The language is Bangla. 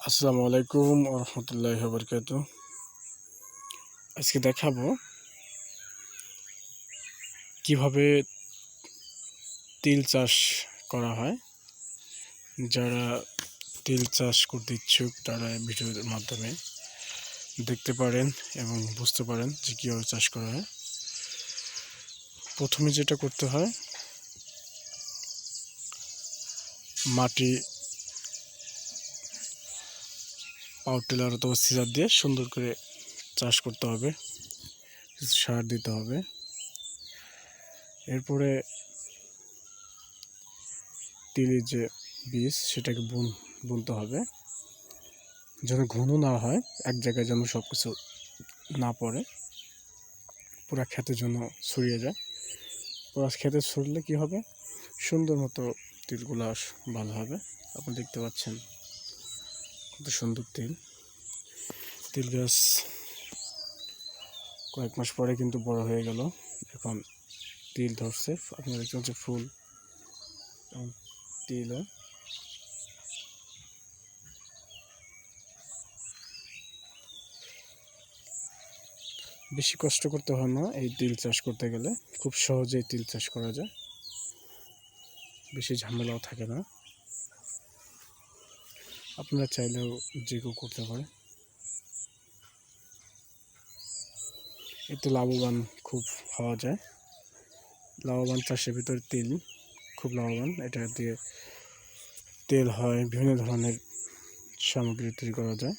আসসালামু আলাইকুম ওয়া রাহমাতুল্লাহি ওয়া বারাকাতুহু। আজকে দেখাবো কিভাবে তিল চাষ করা হয়। যারা তিল চাষ করতে ইচ্ছুক তারা ভিডিওর মাধ্যমে দেখতে পারেন এবং বুঝতে পারেন যে কীভাবে চাষ করা হয়। প্রথমে যেটা করতে হয়, মাটি পাওয়ার টিলার অথবা সিজার দিয়ে সুন্দর করে চাষ করতে হবে, কিছু সার দিতে হবে। এরপরে তিলের যে বীজ সেটাকে বুনতে হবে, যেন ঘন না হয়, এক জায়গায় যেন সব কিছু না পড়ে, পুরা ক্ষেতের জন্য ছড়িয়ে যায়। পুরা ক্ষেতে ছড়লে কী হবে, সুন্দর মতো তিলগুলো ভালো হবে। আপনি দেখতে পাচ্ছেন কত সুন্দর তিল গাছ কয়েক মাস পরে কিন্তু বড় হয়ে গেল। এখন তিল ধরছে, আপনারা দেখতে পাচ্ছেন ফুল এবং তিলও। বেশি কষ্ট করতে হয় না এই তিল চাষ করতে গেলে, খুব সহজেই তিল চাষ করা যায়, বেশি ঝামেলাও থাকে না। আপনারা চাইলেও যে কেউ করতে পারে। এতে লাভবান খুব হওয়া যায়। লাভবান চাষের ভিতরে তিল খুব লাভবান। এটা দিয়ে তেল হয়, বিভিন্ন ধরনের সামগ্রী তৈরি করা যায়।